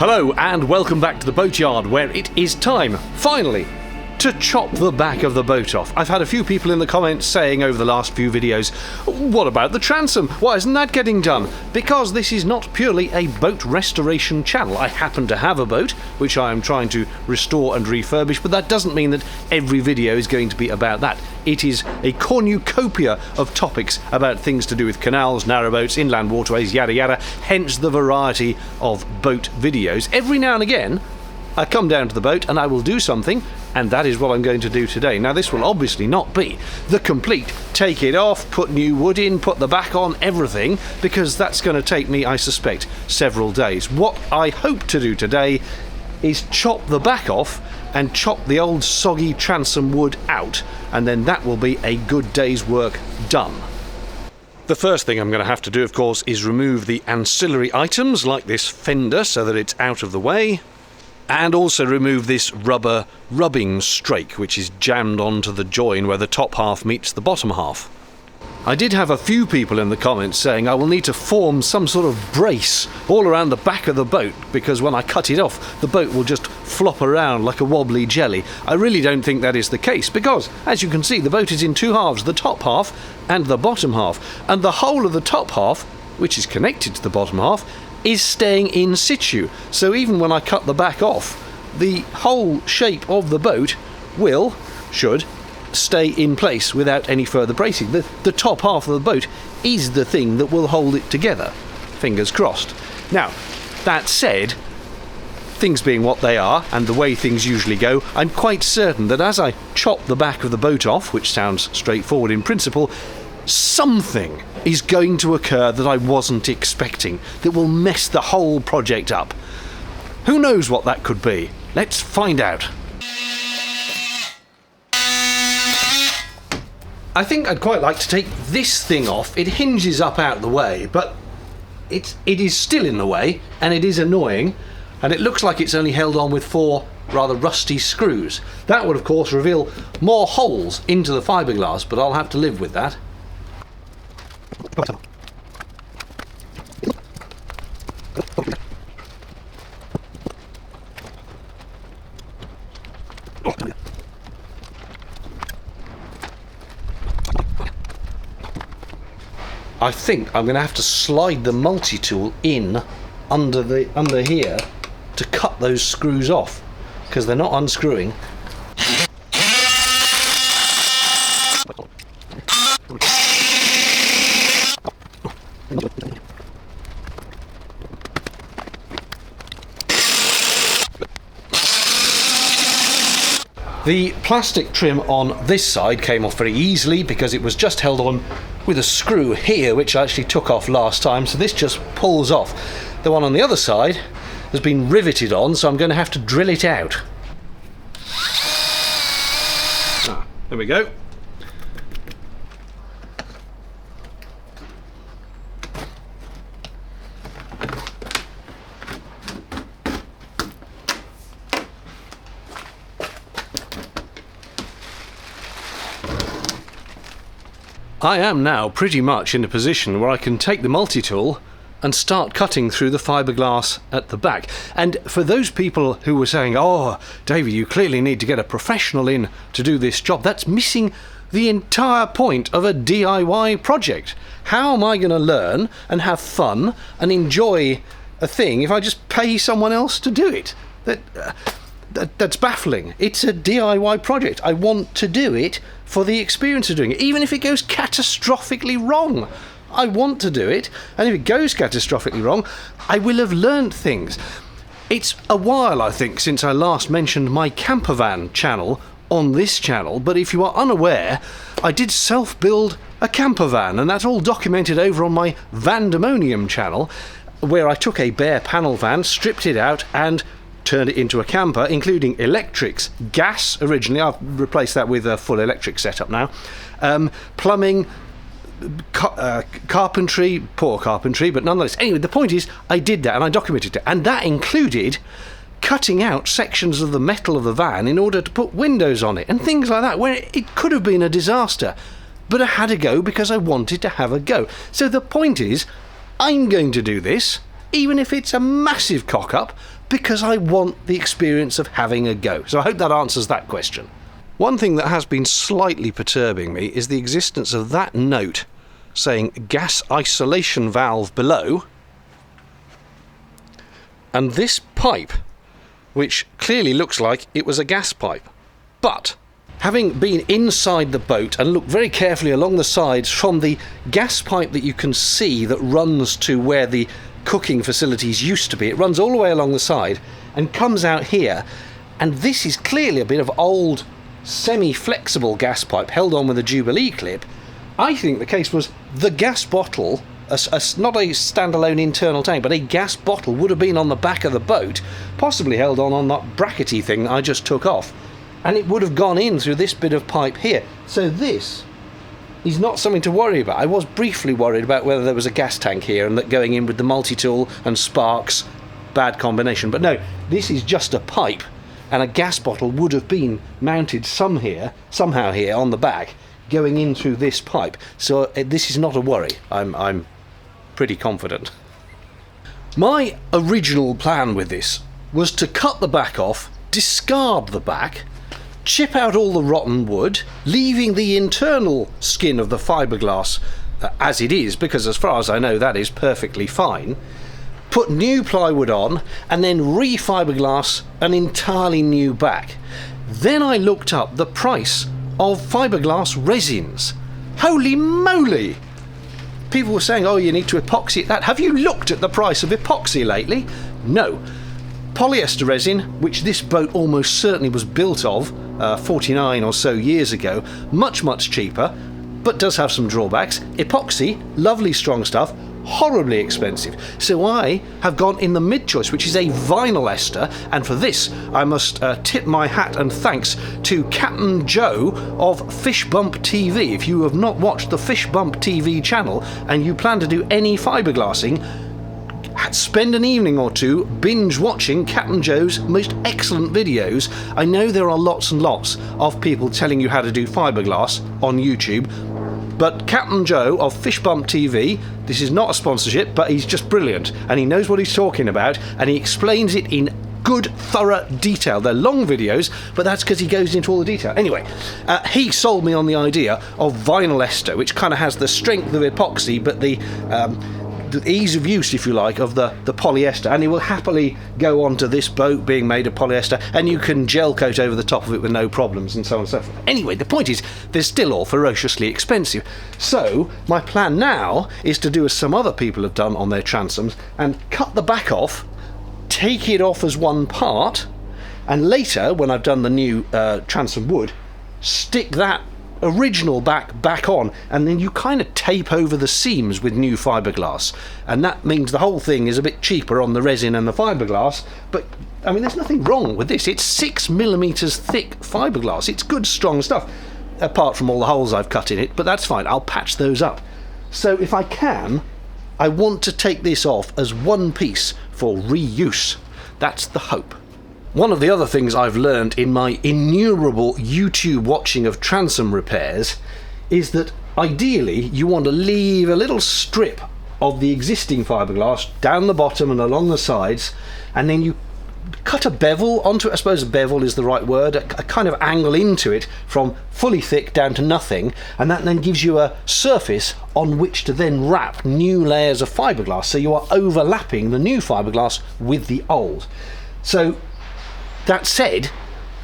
Hello and welcome back to the Boatyard, where it is time, finally, to chop the back of the boat off. I've had a few people in the comments saying over the last few videos, what about the transom? Why isn't that getting done? Because this is not purely a boat restoration channel. I happen to have a boat, which I am trying to restore and refurbish, but that doesn't mean that every video is going to be about that. It is a cornucopia of topics about things to do with canals, narrowboats, inland waterways, yada yada, hence the variety of boat videos. Every now and again, I come down to the boat and I will do something, and that is what I'm going to do today. Now, this will obviously not be the complete take it off, put new wood in, put the back on, everything, because that's going to take me, I suspect, several days. What I hope to do today is chop the back off and chop the old soggy transom wood out, and then that will be a good day's work done. The first thing I'm going to have to do, of course, is remove the ancillary items like this fender so that it's out of the way, and also remove this rubber rubbing strake which is jammed onto the join where the top half meets the bottom half. I did have a few people in the comments saying I will need to form some sort of brace all around the back of the boat because when I cut it off the boat will just flop around like a wobbly jelly. I really don't think that is the case because, as you can see, the boat is in two halves, the top half and the bottom half, and the whole of the top half, which is connected to the bottom half, is staying in situ. So even when I cut the back off, the whole shape of the boat should stay in place without any further bracing. The top half of the boat is the thing that will hold it together. Fingers crossed. Now, that said, things being what they are and the way things usually go, I'm quite certain that as I chop the back of the boat off, which sounds straightforward in principle, something is going to occur that I wasn't expecting that will mess the whole project up. Who knows what that could be? Let's find out. I think I'd quite like to take this thing off. It hinges up out of the way, but it is still in the way, and it is annoying, and it looks like it's only held on with 4 rather rusty screws. That would, of course, reveal more holes into the fiberglass, but I'll have to live with that. I think I'm going to have to slide the multi-tool in under here to cut those screws off because they're not unscrewing. The plastic trim on this side came off very easily because it was just held on with a screw here, which I actually took off last time, so this just pulls off. The one on the other side has been riveted on, so I'm going to have to drill it out. There we go. I am now pretty much in a position where I can take the multi-tool and start cutting through the fiberglass at the back. And for those people who were saying, oh, David, you clearly need to get a professional in to do this job, that's missing the entire point of a DIY project. How am I going to learn and have fun and enjoy a thing if I just pay someone else to do it? That's baffling. It's a DIY project. I want to do it for the experience of doing it, even if it goes catastrophically wrong. I want to do it, and if it goes catastrophically wrong, I will have learned things. It's a while, I think, since I last mentioned my campervan channel on this channel, but if you are unaware, I did self-build a campervan, and that's all documented over on my Vandemonium channel, where I took a bare panel van, stripped it out, and turned it into a camper, including electrics, gas originally, I've replaced that with a full electric setup now, plumbing, carpentry, poor carpentry, but nonetheless. Anyway, the point is, I did that and I documented it, and that included cutting out sections of the metal of the van in order to put windows on it and things like that, where it could have been a disaster, but I had a go because I wanted to have a go. So the point is, I'm going to do this, even if it's a massive cock-up, because I want the experience of having a go. So I hope that answers that question. One thing that has been slightly perturbing me is the existence of that note saying gas isolation valve below, and this pipe, which clearly looks like it was a gas pipe. But having been inside the boat and looked very carefully along the sides from the gas pipe that you can see that runs to where the cooking facilities used to be, it runs all the way along the side and comes out here, and this is clearly a bit of old semi-flexible gas pipe held on with a Jubilee clip. I think the case was the gas bottle, not a standalone internal tank, but a gas bottle would have been on the back of the boat, possibly held on that brackety thing that I just took off, and it would have gone in through this bit of pipe here. So this is not something to worry about. I was briefly worried about whether there was a gas tank here and that going in with the multi-tool and sparks, bad combination, but no, this is just a pipe, and a gas bottle would have been mounted somehow here on the back, going in through this pipe. So this is not a worry. I'm pretty confident. My original plan with this was to cut the back off, discard the back, chip out all the rotten wood, leaving the internal skin of the fiberglass as it is, because as far as I know that is perfectly fine, put new plywood on, and then re-fiberglass an entirely new back. Then I looked up the price of fiberglass resins. Holy moly! People were saying, oh, you need to epoxy it. Have you looked at the price of epoxy lately? No. Polyester resin, which this boat almost certainly was built of 49 or so years ago, much cheaper, but does have some drawbacks. Epoxy, lovely strong stuff, horribly expensive. So I have gone in the mid-choice, which is a vinyl ester, and for this I must tip my hat and thanks to Captain Joe of Fish Bump TV. If you have not watched the Fish Bump TV channel and you plan to do any fiberglassing, spend an evening or two binge watching Captain Joe's most excellent videos. I know there are lots and lots of people telling you how to do fiberglass on YouTube, but Captain Joe of Fish Bump TV, this is not a sponsorship, but he's just brilliant and he knows what he's talking about, and he explains it in good, thorough detail. They're long videos, but that's because he goes into all the detail. Anyway, he sold me on the idea of vinyl ester, which kind of has the strength of epoxy, but the ease of use, if you like, of the polyester, and he will happily go on to this boat being made of polyester, and you can gel coat over the top of it with no problems, and so on and so forth. Anyway, the point is, they're still all ferociously expensive. So my plan now is to do as some other people have done on their transoms, and cut the back off, take it off as one part, and later, when I've done the new transom wood, stick that original back on, and then you kind of tape over the seams with new fiberglass, and that means the whole thing is a bit cheaper on the resin and the fiberglass. But I mean, there's nothing wrong with this. It's 6mm thick fiberglass. It's good strong stuff, apart from all the holes I've cut in it, but that's fine. I'll patch those up. So if I can, I want to take this off as one piece for reuse. That's the hope. One of the other things I've learned in my innumerable YouTube watching of transom repairs is that ideally you want to leave a little strip of the existing fiberglass down the bottom and along the sides, and then you cut a bevel onto it. I suppose a bevel is the right word, a kind of angle into it from fully thick down to nothing, and that then gives you a surface on which to then wrap new layers of fiberglass, so you are overlapping the new fiberglass with the old. So that said,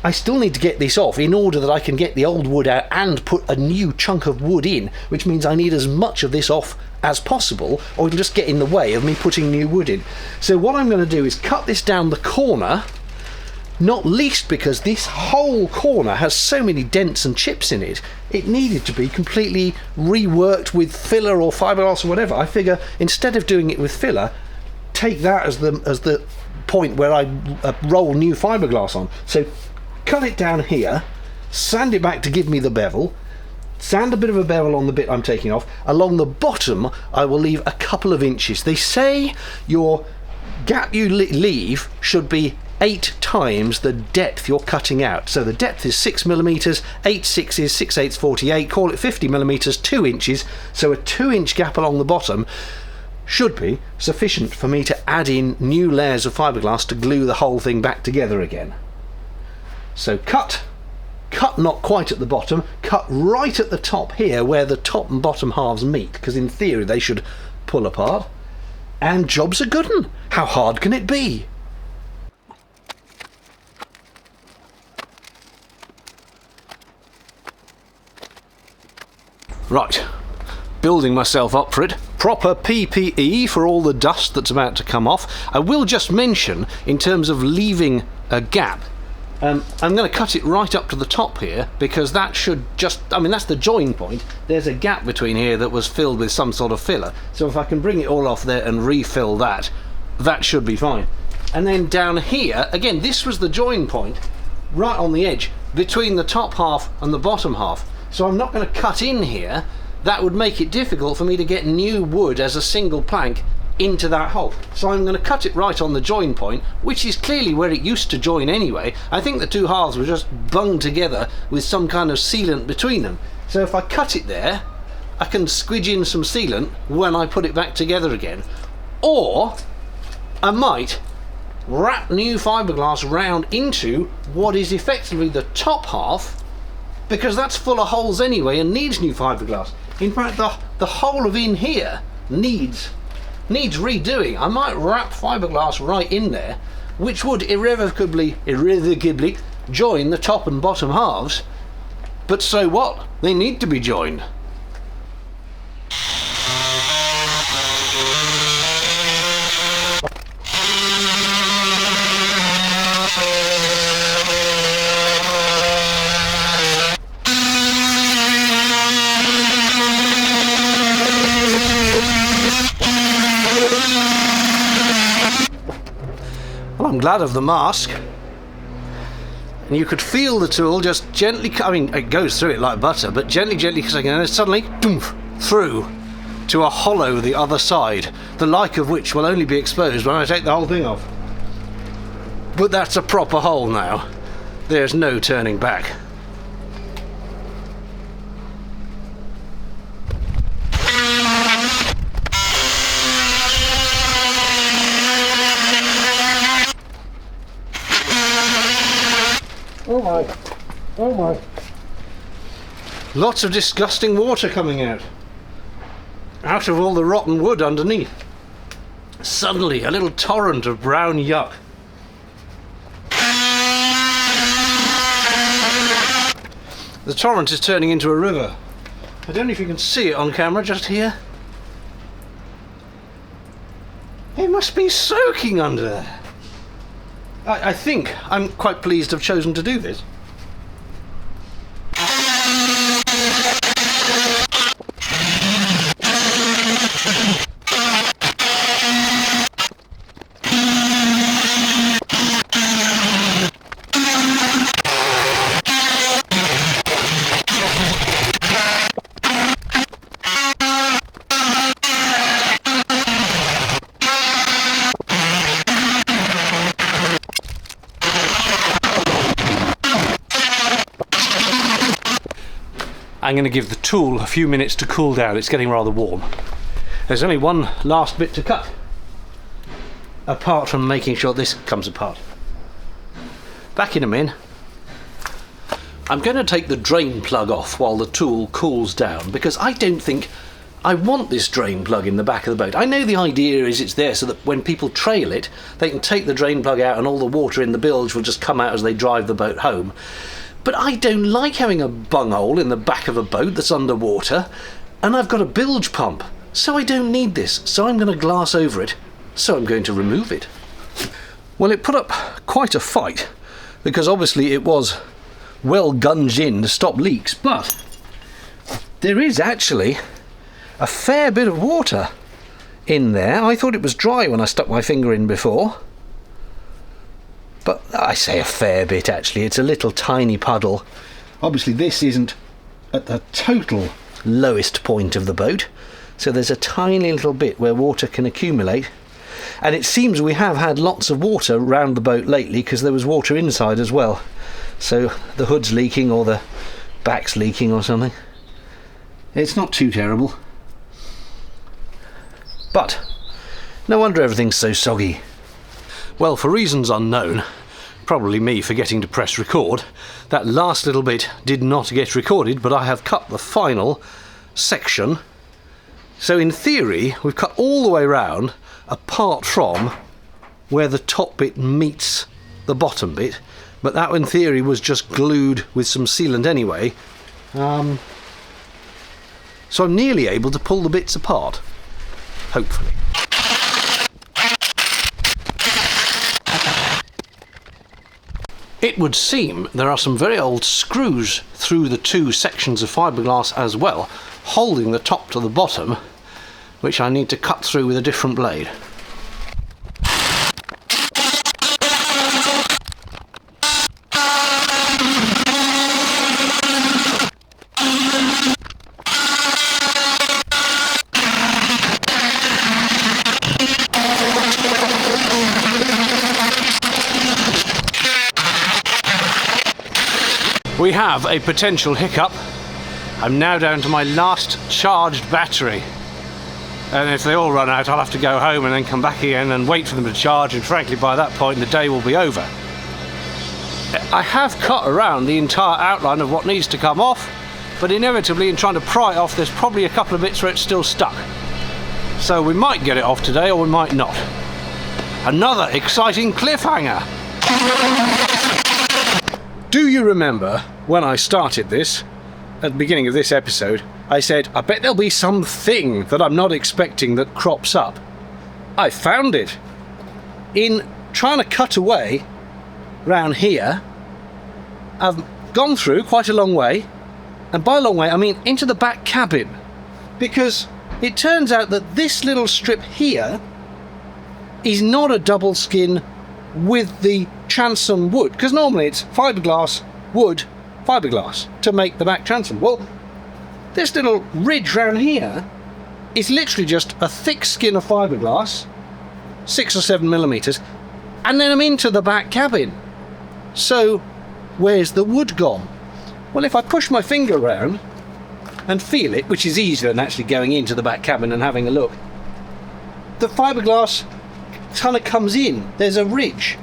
I still need to get this off in order that I can get the old wood out and put a new chunk of wood in, which means I need as much of this off as possible, or it'll just get in the way of me putting new wood in. So what I'm going to do is cut this down the corner, not least because this whole corner has so many dents and chips in it. It needed to be completely reworked with filler or fiberglass or whatever. I figure instead of doing it with filler, take that as the point where I roll new fiberglass on. So cut it down here, sand it back to give me the bevel, sand a bit of a bevel on the bit I'm taking off. Along the bottom I will leave a couple of inches. They say your gap you leave should be 8 times the depth you're cutting out. So the depth is 6mm, 8 6s, 6/8 48, call it 50mm, 2 inches, so a 2-inch gap along the bottom should be sufficient for me to add in new layers of fiberglass to glue the whole thing back together again. So cut not quite at the bottom, cut right at the top here where the top and bottom halves meet, because in theory they should pull apart, and job's a good one. How hard can it be? Right, building myself up for it. Proper PPE for all the dust that's about to come off. I will just mention, in terms of leaving a gap, I'm going to cut it right up to the top here, because that should just, I mean, that's the join point. There's a gap between here that was filled with some sort of filler. So if I can bring it all off there and refill that, that should be fine. And then down here, again, this was the join point, right on the edge, between the top half and the bottom half. So I'm not going to cut in here. That would make it difficult for me to get new wood as a single plank into that hole. So I'm going to cut it right on the join point, which is clearly where it used to join anyway. I think the two halves were just bunged together with some kind of sealant between them. So if I cut it there, I can squidge in some sealant when I put it back together again. Or I might wrap new fiberglass round into what is effectively the top half, because that's full of holes anyway and needs new fiberglass. In fact, the whole of in here needs redoing. I might wrap fiberglass right in there, which would irrevocably join the top and bottom halves. But so what? They need to be joined. Well, I'm glad of the mask. And you could feel the tool just gently, I mean, it goes through it like butter, but gently clicking, and then suddenly, doof, through to a hollow the other side, the like of which will only be exposed when I take the whole thing off. But that's a proper hole now. There's no turning back. Oh my, oh my. Lots of disgusting water coming out of all the rotten wood underneath. Suddenly a little torrent of brown yuck. The torrent is turning into a river. I don't know if you can see it on camera just here. It must be soaking under there. I think I'm quite pleased to have chosen to do this. I'm going to give the tool a few minutes to cool down. It's getting rather warm. There's only one last bit to cut, apart from making sure this comes apart. Back in a min. I'm going to take the drain plug off while the tool cools down, because I don't think I want this drain plug in the back of the boat. I know the idea is it's there so that when people trail it, they can take the drain plug out and all the water in the bilge will just come out as they drive the boat home. But I don't like having a bunghole in the back of a boat that's underwater, and I've got a bilge pump, so I don't need this, so I'm going to glass over it, so I'm going to remove it. Well, it put up quite a fight, because obviously it was well gunged in to stop leaks, but there is actually a fair bit of water in there. I thought it was dry when I stuck my finger in before. But I say a fair bit, actually. It's a little tiny puddle. Obviously this isn't at the total lowest point of the boat, so there's a tiny little bit where water can accumulate. And it seems we have had lots of water around the boat lately, because there was water inside as well. So the hood's leaking or the back's leaking or something. It's not too terrible. But No wonder everything's so soggy. Well, for reasons unknown, probably me forgetting to press record, that last little bit did not get recorded, but I have cut the final section. So in theory, we've cut all the way round, apart from where the top bit meets the bottom bit, but that in theory was just glued with some sealant anyway. So I'm nearly able to pull the bits apart, hopefully. It would seem there are some very old screws through the two sections of fiberglass as well, holding the top to the bottom, which I need to cut through with a different blade. We have a potential hiccup. I'm now down to my last charged battery. And if they all run out, I'll have to go home and then come back again and wait for them to charge, and frankly by that point the day will be over. I have cut around the entire outline of what needs to come off, but inevitably in trying to pry it off there's probably a couple of bits where it's still stuck. So we might get it off today or we might not. Another exciting cliffhanger! Do you remember when I started this, at the beginning of this episode, I said, I bet there'll be something that I'm not expecting that crops up. I found it. In trying to cut away round here, I've gone through quite a long way, and by a long way I mean into the back cabin, because it turns out that this little strip here is not a double skin with the transom wood, because normally it's fiberglass, wood, fiberglass to make the back transom. Well, this little ridge round here is literally just a thick skin of fiberglass, 6 or 7 millimeters, and then I'm into the back cabin. So where's the wood gone? Well, if I push my finger around and feel it, which is easier than actually going into the back cabin and having a look, the fiberglass kind of comes in. There's a ridge.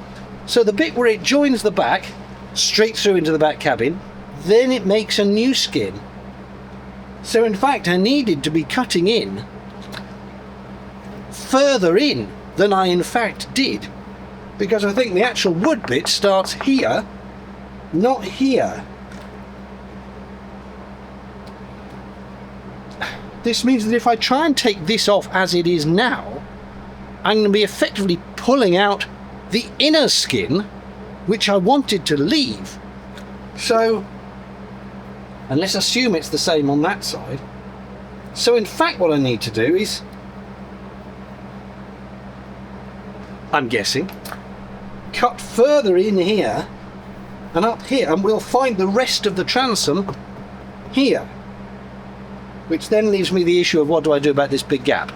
So the bit where it joins the back, straight through into the back cabin, then it makes a new skin. So in fact I needed to be cutting in further in than I in fact did, because I think the actual wood bit starts here, not here. This means that if I try and take this off as it is now, I'm going to be effectively pulling out the inner skin, which I wanted to leave. So, and let's assume it's the same on that side. So in fact what I need to do is, I'm guessing, cut further in here and up here, and we'll find the rest of the transom here, which then leaves me the issue of what do I do about this big gap.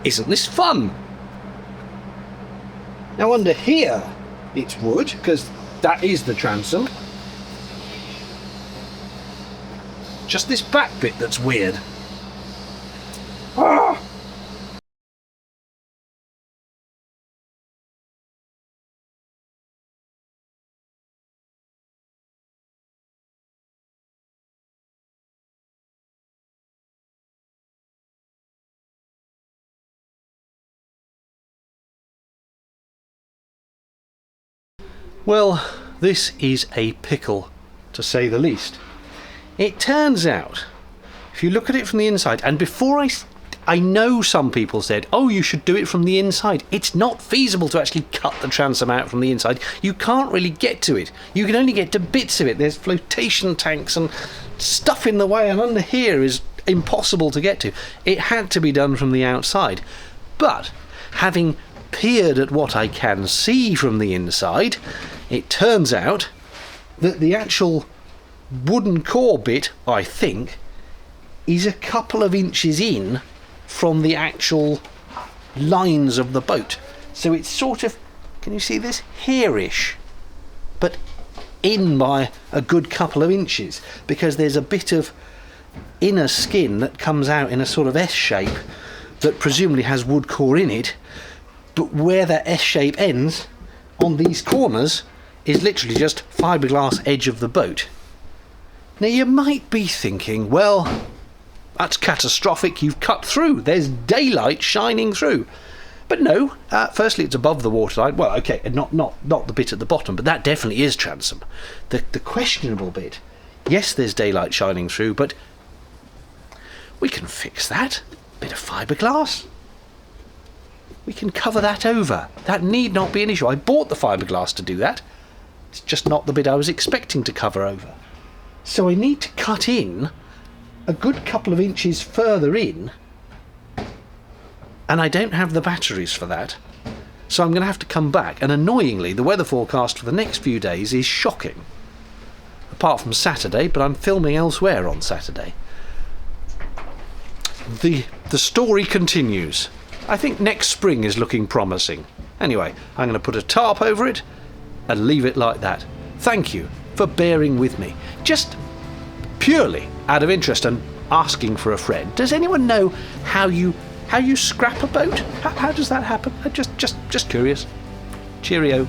Isn't this fun? Now under here it's wood, because that is the transom. Just this back bit that's weird. Ah! Well, this is a pickle, to say the least. It turns out, if you look at it from the inside, and before I know some people said, oh, you should do it from the inside. It's not feasible to actually cut the transom out from the inside. You can't really get to it. You can only get to bits of it. There's flotation tanks and stuff in the way, and under here is impossible to get to. It had to be done from the outside. But having peered at what I can see from the inside, it turns out that the actual wooden core bit, I think, is a couple of inches in from the actual lines of the boat. So it's sort of, can you see this? Hairish, but in by a good couple of inches, because there's a bit of inner skin that comes out in a sort of S shape that presumably has wood core in it, but where that S shape ends on these corners is literally just fiberglass edge of the boat. Now you might be thinking, well, that's catastrophic, you've cut through, there's daylight shining through. But no, firstly it's above the waterline, well okay, not the bit at the bottom, but that definitely is transom. The questionable bit, yes there's daylight shining through, but we can fix that. Bit of fiberglass. We can cover that over. That need not be an issue. I bought the fiberglass to do that. It's just not the bit I was expecting to cover over. So I need to cut in a good couple of inches further in, and I don't have the batteries for that. So I'm going to have to come back, and annoyingly the weather forecast for the next few days is shocking. Apart from Saturday, but I'm filming elsewhere on Saturday. The story continues. I think next spring is looking promising. Anyway, I'm going to put a tarp over it and leave it like that. Thank you for bearing with me. Just purely out of interest and asking for a friend. Does anyone know how you scrap a boat? How does that happen? Just curious. Cheerio.